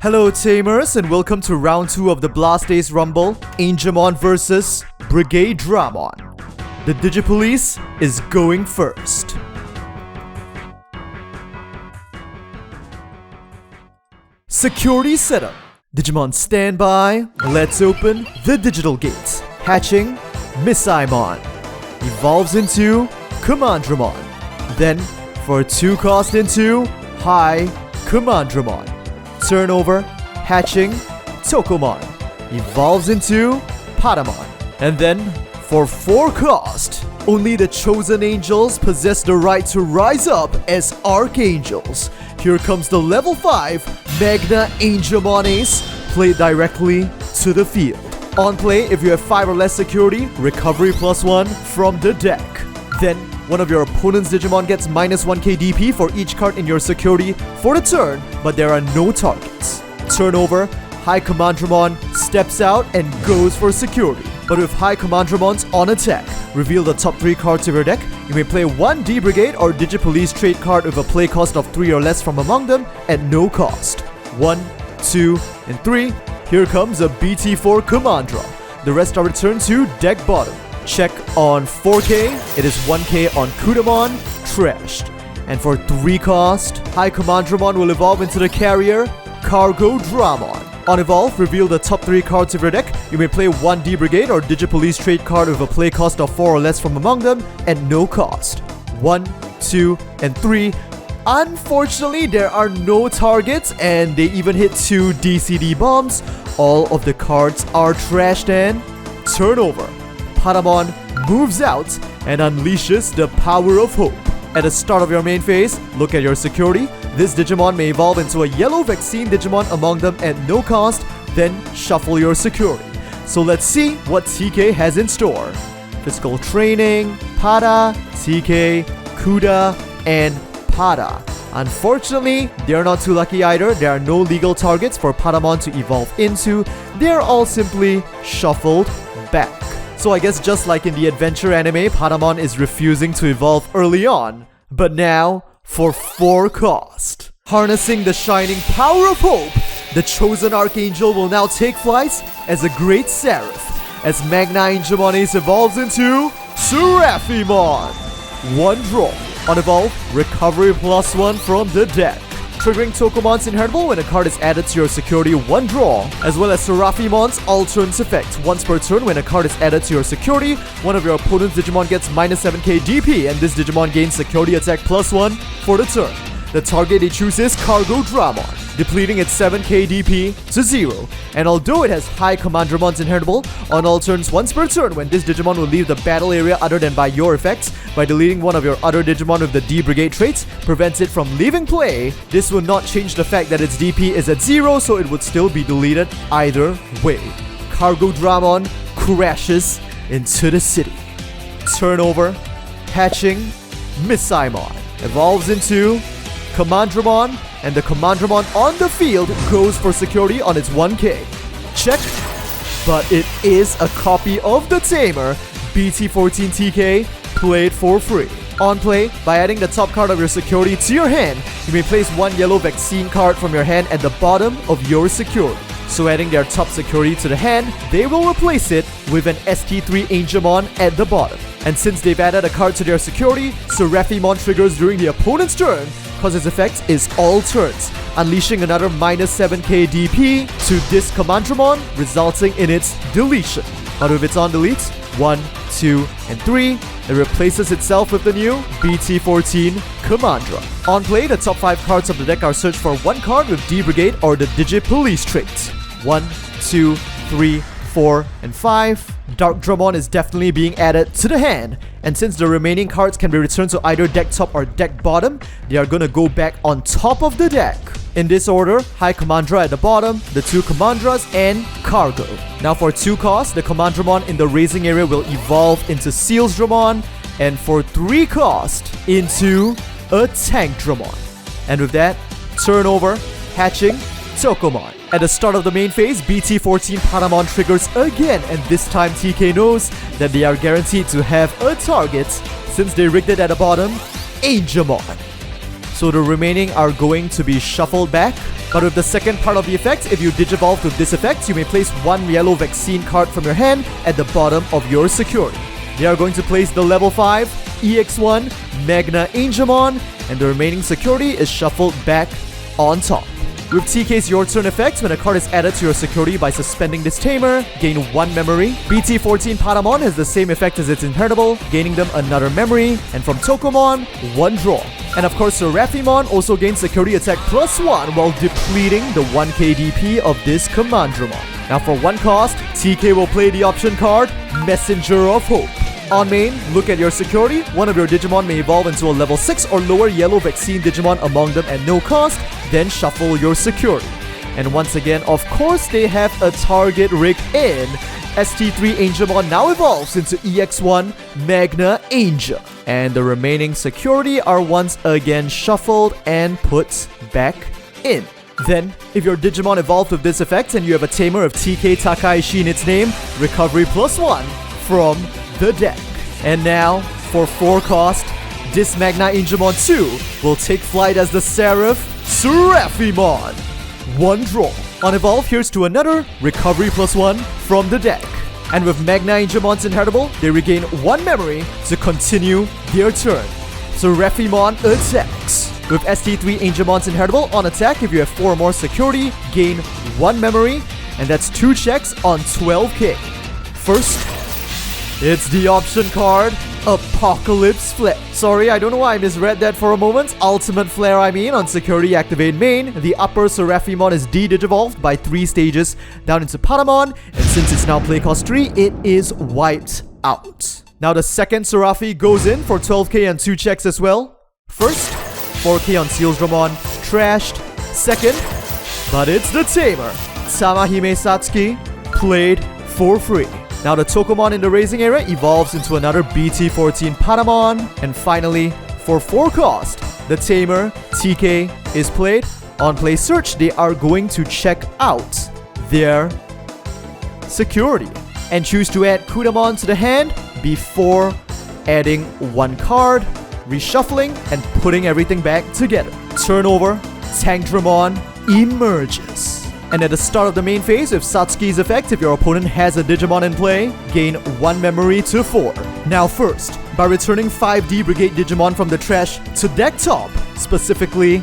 Hello Tamers and welcome to round 2 of the Blast Days Rumble, Angemon vs Brigadramon. The DigiPolice is going first. Security setup. Digimon standby. Let's open the digital gates. Hatching, Missaimon. Evolves into Commandramon. Then, for a 2-cost into High Commandramon. Turnover, hatching, Tokomon. Evolves into Patamon. And then, for 4-cost, only the chosen angels possess the right to rise up as archangels. Here comes the level 5 Magna Angemon Ace, played directly to the field. On play, if you have 5 or less security, recovery +1 from the deck. Then, one of your opponent's Digimon gets -1k DP for each card in your security for the turn, but there are no targets. Turnover, High Commandramon steps out and goes for security. But with High Commandramons on attack, reveal the top 3 cards of your deck. You may play 1 D-Brigade or DigiPolice trade card with a play cost of 3 or less from among them at no cost. 1, 2, and 3. Here comes a BT4 Commandra. The rest are returned to deck bottom. Check on 4k, it is 1k on Kudamon, trashed. And for 3 cost, High Commandramon will evolve into the carrier, Darkdramon. On evolve, reveal the top 3 cards of your deck. You may play 1 D-Brigade or DigiPolice trade card with a play cost of 4 or less from among them at no cost. 1, 2, and 3. Unfortunately, there are no targets and they even hit 2 DCD bombs. All of the cards are trashed and turnover. Patamon moves out and unleashes the power of hope. At the start of your main phase, look at your security. This Digimon may evolve into a yellow vaccine Digimon among them at no cost, then shuffle your security. So let's see what TK has in store. Physical Training, Pada, TK, Kuda, and Pada. Unfortunately, they are not too lucky either. There are no legal targets for Patamon to evolve into. They are all simply shuffled back. So I guess just like in the adventure anime, Patamon is refusing to evolve early on. But now, for 4 cost. Harnessing the shining power of hope, the chosen archangel will now take flight as a great seraph, as Magna Angemon Ace evolves into Seraphimon. 1 draw. On evolve, recovery +1 from the deck. Triggering Tokomon's inheritable when a card is added to your security 1 draw, as well as Seraphimon's all turns effect. Once per turn, when a card is added to your security, one of your opponent's Digimon gets -7k DP, and this Digimon gains security attack +1 for the turn. The target they choose is Darkdramon, depleting its 7k DP to 0. And although it has High Commandramon's inheritable, on all turns once per turn, when this Digimon will leave the battle area other than by your effects, by deleting one of your other Digimon with the D-Brigade traits, prevents it from leaving play. This will not change the fact that its DP is at 0, so it would still be deleted either way. Darkdramon crashes into the city. Turnover, hatching, Missaimon. Evolves into Commandramon, and the Commandramon on the field goes for security on its 1k. Check, but it is a copy of the Tamer, BT14 TK, played for free. On play, by adding the top card of your security to your hand, you may place 1 yellow vaccine card from your hand at the bottom of your security. So adding their top security to the hand, they will replace it with an ST3 Angemon at the bottom. And since they've added a card to their security, Seraphimon triggers during the opponent's turn, cause its effect is all turns, unleashing another -7k DP to this Commandramon, resulting in its deletion. But with its on deletes, 1, 2, and 3, it replaces itself with the new BT14 Commandra. On play, the top 5 cards of the deck are searched for 1 card with D-Brigade or the DigiPolice trait. 1, 2, 3, 4, and 5. Darkdramon is definitely being added to the hand, and since the remaining cards can be returned to either deck top or deck bottom, they are gonna go back on top of the deck. In this order, High Commandra at the bottom, the 2 Commandras, and Cargo. Now for 2 costs, the Commandramon in the raising area will evolve into Sealsdramon, and for 3 cost, into a Tankdramon. And with that, turnover, hatching, Tokomon. At the start of the main phase, BT14 Patamon triggers again, and this time TK knows that they are guaranteed to have a target since they rigged it at the bottom, Angemon. so the remaining are going to be shuffled back. But with the second part of the effect, if you digivolve with this effect, you may place one yellow vaccine card from your hand at the bottom of your security. They are going to place the level 5 EX1 Magna Angemon, and the remaining security is shuffled back on top. With TK's Your Turn effect, when a card is added to your security by suspending this tamer, gain 1 memory. BT14 Patamon has the same effect as its inheritable, gaining them another memory. And from Tokomon, 1 draw. And of course, Seraphimon also gains security attack +1 while depleting the 1k DP of this Commandramon. Now for 1 cost, TK will play the option card, Messenger of Hope. On main, look at your security. One of your Digimon may evolve into a level 6 or lower yellow vaccine Digimon among them at no cost. Then shuffle your security. And once again, of course, they have a target rig in. ST3 Angemon now evolves into EX1 Magna Angel. And the remaining security are once again shuffled and put back in. Then, if your Digimon evolved with this effect and you have a tamer of TK Takaishi in its name, recovery +1 from the deck. And now, for 4 cost, this Magna Angemon 2 will take flight as the Seraph Seraphimon. 1 draw. On evolve, here's to another recovery +1 from the deck. And with Magna Angemon's inheritable, they regain 1 memory to continue their turn. Seraphimon attacks. With ST3 Angemon's inheritable, on attack, if you have 4 or more security, gain 1 memory, and that's 2 checks on 12k. First, it's the option card, Apocalypse Flare. Sorry, I don't know why I misread that for a moment. Ultimate Flare, I mean, on security activate main. The upper Seraphimon is de-digivolved by 3 stages down into Patamon, and since it's now play cost 3, it is wiped out. Now the second Seraphi goes in for 12k and 2 checks as well. First, 4k on Sealsdramon, trashed. Second, but it's the tamer, Tamahime Satsuki, played for free. Now the Tokomon in the Raising area evolves into another BT14 Patamon. And finally, for 4 cost, the tamer, TK, is played. On play search, they are going to check out their security and choose to add Kudamon to the hand before adding 1 card, reshuffling, and putting everything back together. Turnover, Darkdramon emerges. And at the start of the main phase, with Satsuki's effect, if your opponent has a Digimon in play, gain 1 memory to 4. Now first, by returning 5 D-Brigade Digimon from the trash to deck top, specifically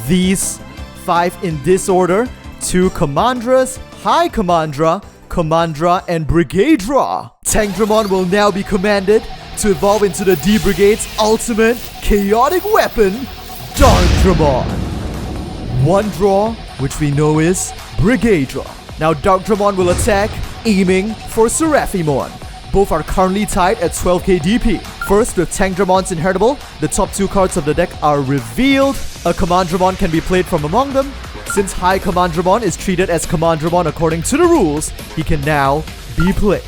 these 5 in this order, 2 Commandras, High Commandra, Commandra, and Brigadra. Darkdramon will now be commanded to evolve into the D-Brigade's ultimate chaotic weapon, Darkdramon. 1 draw, which we know is Brigadra. Now Darkdramon will attack, aiming for Seraphimon. Both are currently tied at 12k DP. First, with Darkdramon's inheritable, the top 2 cards of the deck are revealed. A Commandramon can be played from among them. Since High Commandramon is treated as Commandramon according to the rules, he can now be played.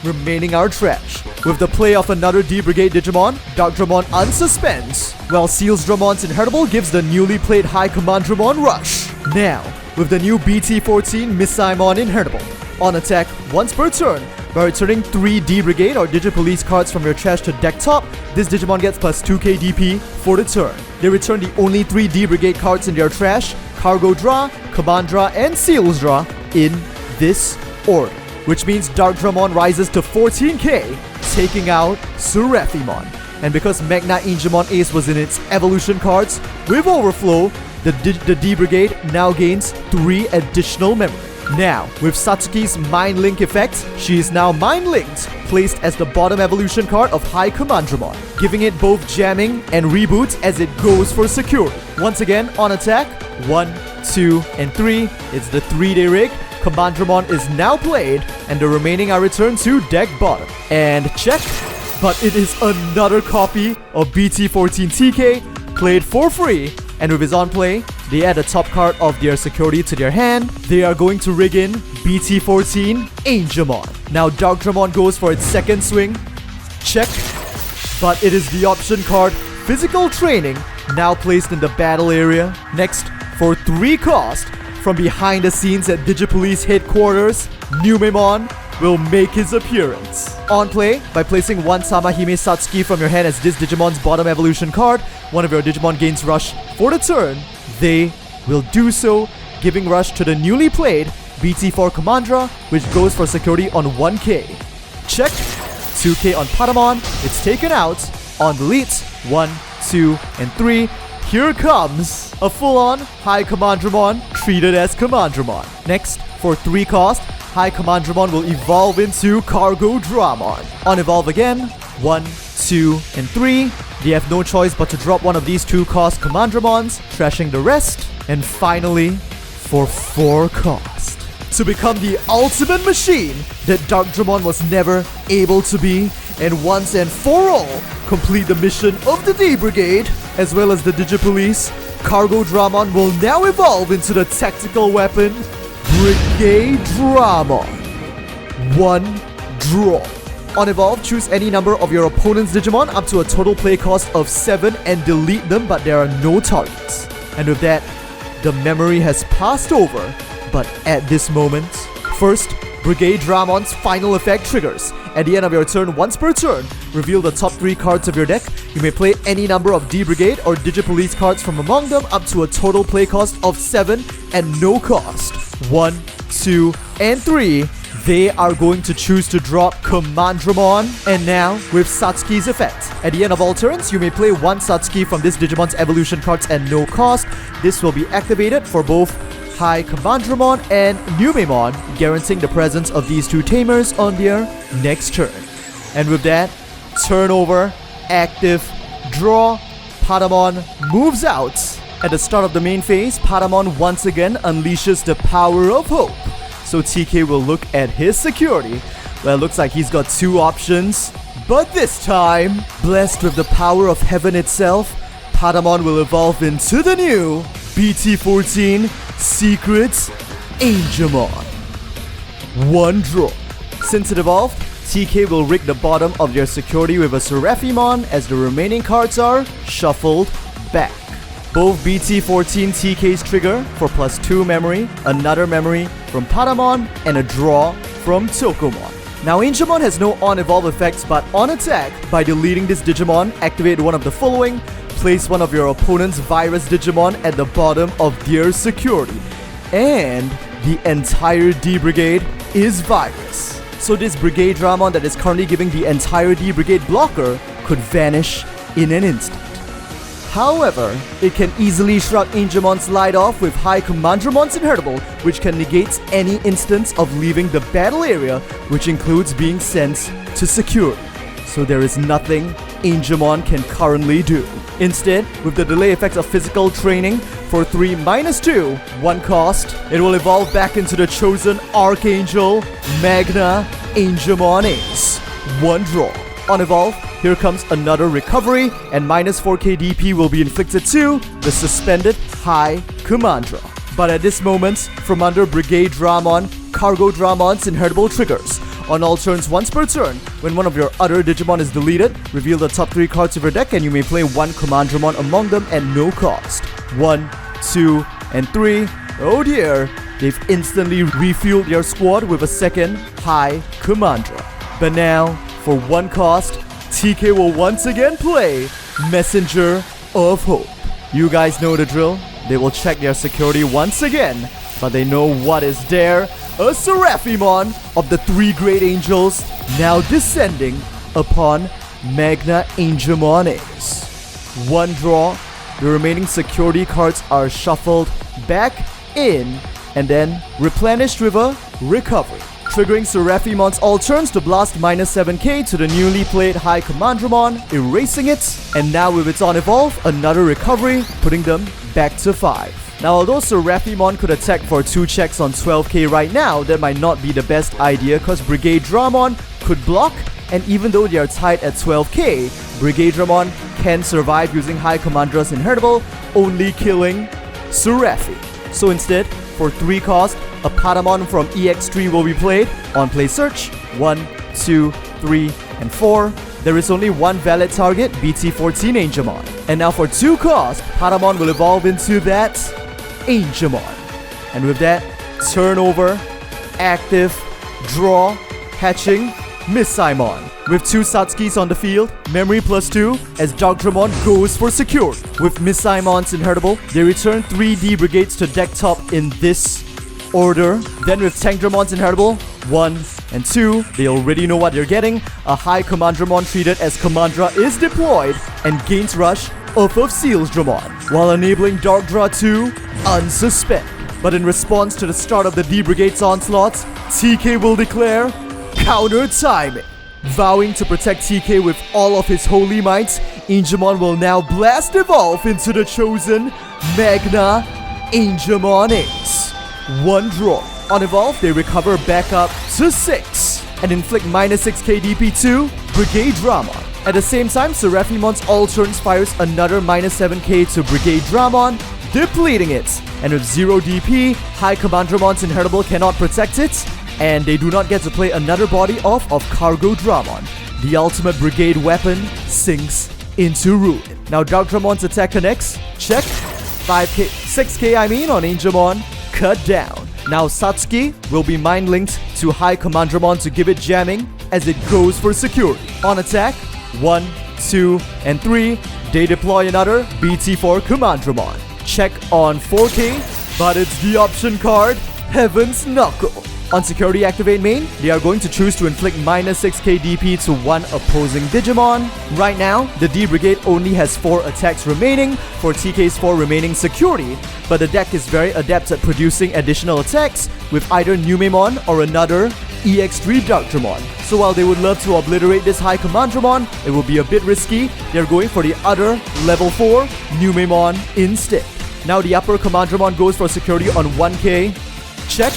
Remaining are trash. With the play of another D-Brigade Digimon, Darkdramon unsuspends, while Sealsdramon's inheritable gives the newly played High Commandramon rush. Now, with the new BT14 Missaimon inheritable, on attack once per turn, by returning 3 D-Brigade or DigiPolice cards from your trash to deck top, this Digimon gets plus 2k DP for the turn. They return the only 3 D-Brigade cards in their trash, Cargodra, Commandra, and Sealsdra, in this order. Which means Darkdramon rises to 14k, taking out Seraphimon. And because Magna Angemon Ace was in its evolution cards, with Overflow, the D-Brigade now gains 3 additional memory. Now, with Satsuki's Mind Link effect, she is now Mind Linked, placed as the bottom evolution card of High Commandramon, giving it both jamming and reboot as it goes for security. Once again, on attack, 1, 2, and 3, it's the 3-day rig. Commandramon is now played, and the remaining are returned to deck bottom. And check, but it is another copy of BT14 TK, played for free, and with his on play, they add a top card of their security to their hand. They are going to rig in BT14 Angemon. Now Darkdramon goes for its second swing. Check, but it is the option card Physical Training, now placed in the battle area. Next, for 3 cost, from behind the scenes at DigiPolice headquarters, Numemon, will make his appearance. On play, by placing one Samahime Satsuki from your hand as this Digimon's bottom evolution card, one of your Digimon gains rush for the turn. They will do so, giving rush to the newly played BT4 Commandra, which goes for security on 1k. Check. 2k on Patamon. It's taken out. On delete. 1, 2, and 3. Here comes a full-on High Commandramon treated as Commandramon. Next, for 3 cost, High Commandramon will evolve into Cargodramon. On evolve again. 1, 2, and 3. They have no choice but to drop one of these 2 cost Commandramons, trashing the rest. And finally, for 4 cost, to become the ultimate machine that Darkdramon was never able to be, and once and for all, complete the mission of the D-Brigade, as well as the DigiPolice, Cargodramon will now evolve into the tactical weapon, Brigadramon. 1 draw. On evolve, choose any number of your opponent's Digimon up to a total play cost of 7 and delete them, but there are no targets. And with that, the memory has passed over. But at this moment, first, Brigadramon's final effect triggers. At the end of your turn, once per turn, reveal the top 3 cards of your deck. You may play any number of D-Brigade or DigiPolice cards from among them up to a total play cost of 7 and no cost. 1, 2, and 3. They are going to choose to drop Commandramon. And now, with Satsuki's effect. At the end of all turns, you may play 1 Satsuki from this Digimon's evolution cards at no cost. This will be activated for both High Commandramon and Numemon, guaranteeing the presence of these 2 tamers on their next turn. And with that, turn over, active, draw, Patamon moves out. At the start of the main phase, Patamon once again unleashes the power of hope. So TK will look at his security. Well, it looks like he's got 2 options. But this time, blessed with the power of heaven itself, Patamon will evolve into the new BT14 Secret Angemon. 1 draw. Since it evolved, TK will rig the bottom of their security with a Seraphimon as the remaining cards are shuffled back. Both BT14 TK's trigger for +2 memory, another memory from Patamon, and a draw from Tokomon. Now Angemon has no on-evolve effects, but on attack, by deleting this Digimon, activate one of the following. Place one of your opponent's virus Digimon at the bottom of their security. And the entire D-Brigade is virus. So this Brigadramon that is currently giving the entire D-Brigade blocker could vanish in an instant. However, it can easily shrug Angemon's light off with High Commandramon's Inheritable, which can negate any instance of leaving the battle area, which includes being sent to security. So there is nothing Angemon can currently do. Instead, with the delay effect of physical training, for 3 -2, 1 cost, it will evolve back into the chosen Archangel, Magna Angemon Ace. 1 draw. On evolve, here comes another recovery, and -4k DP will be inflicted to the suspended High Commandra. But at this moment, from under Brigadramon, Cargodramon's Inheritable triggers. On all turns once per turn, when one of your other Digimon is deleted, reveal the top 3 cards of your deck and you may play 1 Commandramon among them at no cost. 1, 2, and 3. Oh dear, they've instantly refueled their squad with a second High Commandra. But now, for 1 cost, TK will once again play Messenger of Hope. You guys know the drill. They will check their security once again, but they know what is there. A Seraphimon of the 3 Great Angels, now descending upon Magna Angemon Ace. 1 draw. The remaining security cards are shuffled back in and then replenished with a recovery, triggering Seraphimon's all turns to blast -7k to the newly played High Commandramon, erasing it, and now with its on evolve, another recovery, putting them back to 5. Now, although Seraphimon could attack for 2 checks on 12k right now, that might not be the best idea because Brigadramon could block, and even though they are tied at 12k, Brigadramon can survive using High Commandra's Inheritable, only killing Seraphi. So instead, for 3 cost, a Patamon from EX3 will be played. On play search, 1, 2, 3, and 4. There is only 1 valid target, BT14 Angemon. And now for 2 cost, Patamon will evolve into that Angemon. And with that, turn over, active, draw, hatching Missaimon. With 2 Satskis on the field, memory +2, as Darkdramon goes for secure. With Missaimon's inheritable, they return 3 D-Brigades to deck top in this order. Then with Tankdramon's inheritable, 1 and 2, they already know what they're getting. A high Commandramon treated as Commandra is deployed and gains rush off of Sealsdramon, while enabling Darkdra to unsuspend. But in response to the start of the D-Brigade's onslaughts, TK will declare counter timing. Vowing to protect TK with all of his holy might, Angemon will now blast evolve into the chosen Magna Angemon Ace. 1 draw. On evolve, they recover back up to 6 and inflict -6 KDP to Brigadramon. At the same time, Seraphimon's all turns fires another -7k to Brigadramon, depleting it. And with 0 DP, High Commandramon's inheritable cannot protect it, and they do not get to play another body off of Cargodramon. The ultimate brigade weapon sinks into ruin. Now Darkdramon's attack connects. Check. 5k, 6k on Angemon. Cut down. Now Satsuki will be mind linked to High Commandramon to give it jamming as it goes for security. On attack, 1, 2, and 3, they deploy another BT4 Commandramon. Check on 4k, but it's the option card, Heaven's Knuckle. On security activate main, they are going to choose to inflict -6k DP to 1 opposing Digimon. Right now, the D-Brigade only has 4 attacks remaining for TK's 4 remaining security, but the deck is very adept at producing additional attacks with either Numemon or another EX3 Darkdramon. So while they would love to obliterate this High Commandramon, it will be a bit risky. They're going for the other level 4 Numemon instead. Now the upper Commandramon goes for security on 1k. Check.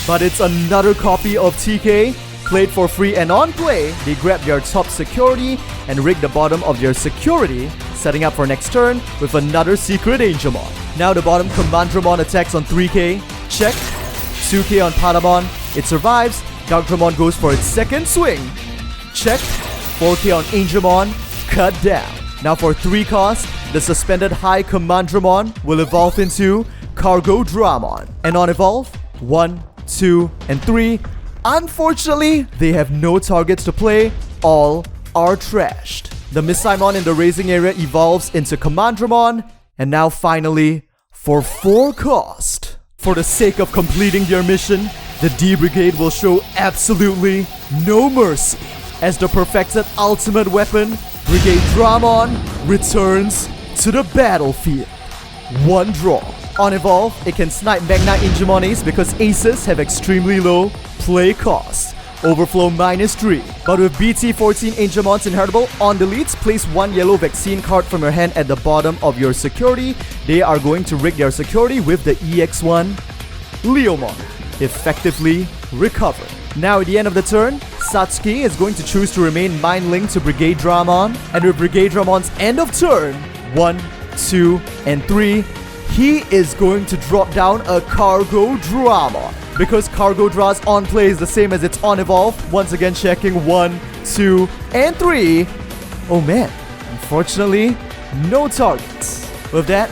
But it's another copy of TK, played for free, and on play, they grab their top security and rig the bottom of their security, setting up for next turn with another secret Angemon. Now the bottom Commandramon attacks on 3k. Check. 2k on Patamon. It survives. Darkdramon goes for its second swing. Check. 4k on Angemon. Cut down. Now for 3 cost, the suspended High Commandramon will evolve into Cargodramon. And on evolve, 1, 2, and 3. Unfortunately, they have no targets to play. All are trashed. The Missaimon in the raising area evolves into Commandramon. And now finally, for 4 cost, for the sake of completing their mission, the D-Brigade will show absolutely no mercy as the perfected ultimate weapon, Brigadramon, returns to the battlefield. 1 draw. On evolve, it can snipe Magna Angemon Ace because aces have extremely low play cost. Overflow -3. But with BT14 Angemon's inheritable, on deletes, place 1 yellow vaccine card from your hand at the bottom of your security. They are going to rig their security with the EX1 Leomon, effectively recovered. Now at the end of the turn, Satsuki is going to choose to remain mind linked to Brigadramon, and with Brigadramon's end of turn, 1, 2, and 3, he is going to drop down a Cargodramon. Because Cargodra's on play is the same as its on evolve, once again checking 1, 2, and 3. Oh man, unfortunately, no targets. With that,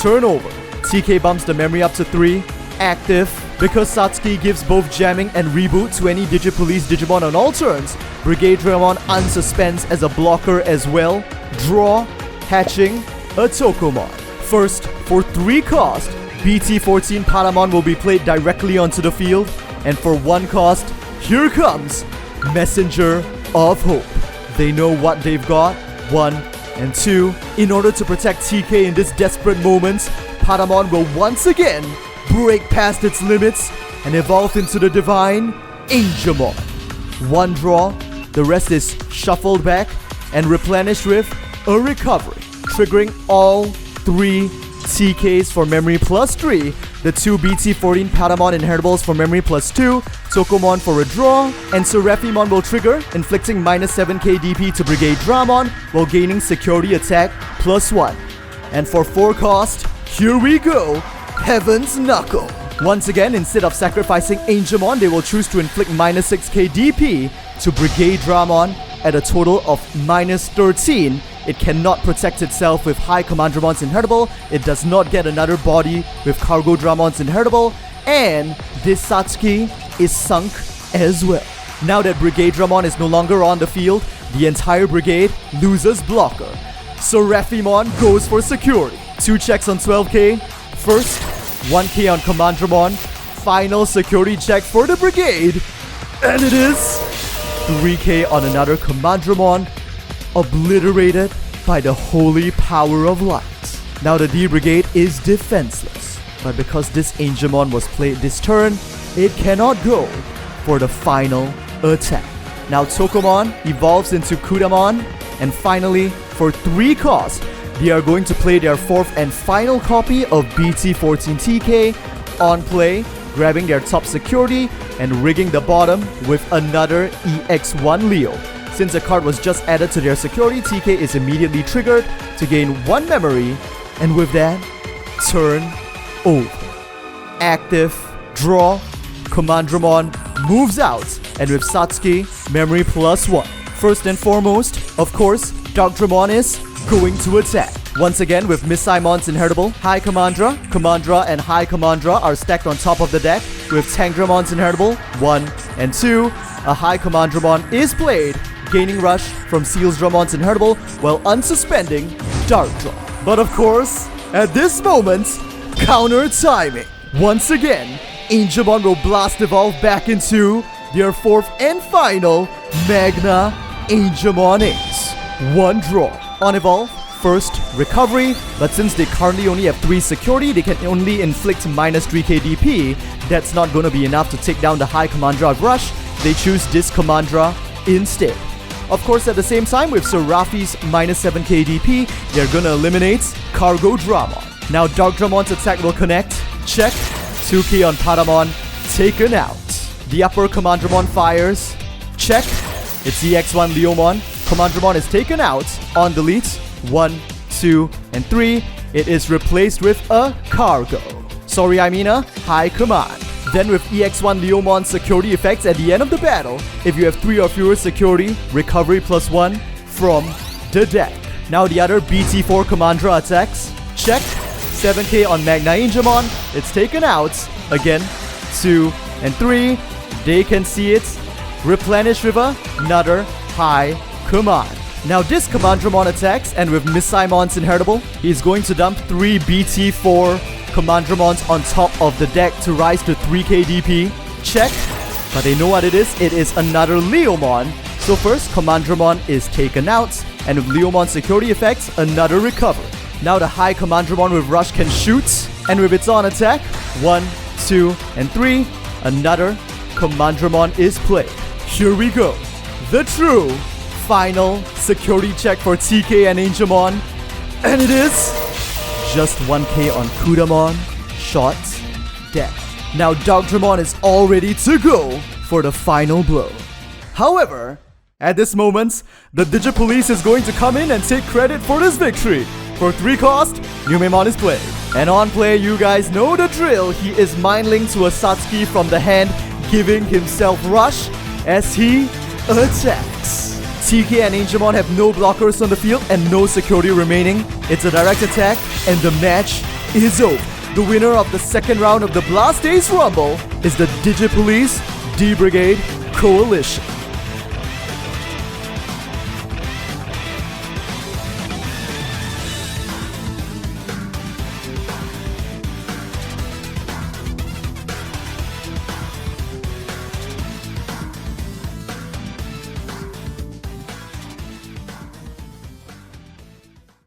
turn over. TK bumps the memory up to 3, active. Because Satsuki gives both jamming and reboot to any DigiPolice Digimon on all turns, Brigadramon unsuspends as a blocker as well. Draw, hatching a Tokomon. First, for 3 cost, BT14 Patamon will be played directly onto the field. And for 1 cost, here comes Messenger of Hope. They know what they've got, 1 and 2. In order to protect TK in this desperate moment, Patamon will once again break past its limits and evolve into the divine Angemon. 1 draw, the rest is shuffled back and replenished with a recovery, triggering all 3 TKs for memory +3, the 2 BT14 Patamon inheritables for memory +2, Tokomon for a draw, and Seraphimon will trigger, inflicting -7k DP to Brigadramon while gaining security attack +1. And for 4 cost, here we go, Heaven's Knuckle. Once again, instead of sacrificing Angemon, they will choose to inflict -6k DP to Brigadramon at a total of -13. It cannot protect itself with High Commandramon's inheritable. It does not get another body with Cargodramon's inheritable. And this Satsuki is sunk as well. Now that Brigadramon is no longer on the field, the entire brigade loses blocker. So Raphimon goes for security. 2 checks on 12k. First, 1k on Commandramon. Final security check for the brigade. And it is 3k on another Commandramon, obliterated by the holy power of light. Now the D-Brigade is defenseless, but because this Angemon was played this turn, it cannot go for the final attack. Now Tokomon evolves into Kudamon, and finally, for 3 costs, they are going to play their 4th and final copy of BT14 TK on play, grabbing their top security and rigging the bottom with another EX1 Leo. Since the card was just added to their security, TK is immediately triggered to gain 1 memory, and with that, turn over. Active, draw, Commandramon moves out, and with Satsuki, memory +1. First and foremost, of course, Darkdramon is going to attack. Once again, with Missaimon's inheritable, High Commandra, and High Commandra are stacked on top of the deck. With Tankdramon's inheritable, 1 and 2, a High Commandramon is played, gaining rush from Sealsdramon's inheritable while unsuspending Darkdramon. But of course, at this moment, counter timing. Once again, Angemon will blast evolve back into their 4th and final Magna Angemon Ace. 1 draw. On evolve, first recovery, but since they currently only have 3 security, they can only inflict -3k DP. That's not gonna be enough to take down the High Commandra of Rush. They choose this Commandra instead. Of course, at the same time, with Serafi's -7k DP, they're gonna eliminate Cargodramon. Now Darkdramon's attack will connect. Check. 2k on Patamon, taken out. The upper Commandramon fires. Check. It's EX1 Leomon. Commandramon is taken out. On delete, 1, 2, and 3. It is replaced with a Cargo. Sorry, I mean a High Command. Then with EX1 Leomon security effects at the end of the battle, if you have 3 or fewer security, recovery +1 from the deck. Now the other BT4 Commandra attacks. Check. 7k on Magna Angemon. It's taken out. Again, 2 and 3. They can see it. Replenish with another High Command. Now this Commandramon attacks, and with Missaimon's inheritable, he's going to dump 3 BT4 Commandramons on top of the deck to rise to 3k DP. Check. But they know what it is. It is another Leomon. So first, Commandramon is taken out, and with Leomon security effects, another recovery. Now the High Commandramon with Rush can shoot, and with its on attack, 1, 2, and 3, another Commandramon is played. Here we go. The true final security check for TK and Angemon, and it is just 1k on Kudamon, shot, dead. Now Darkdramon is all ready to go for the final blow. However, at this moment, the DigiPolice is going to come in and take credit for this victory. For 3 cost, Yumemon is played. And on play, you guys know the drill. He is mindling to a Satsuki from the hand, giving himself rush as he attacks. TK and Angemon have no blockers on the field and no security remaining. It's a direct attack, and the match is over. The winner of the second round of the Blast Ace Rumble is the DigiPolice D-Brigade Coalition.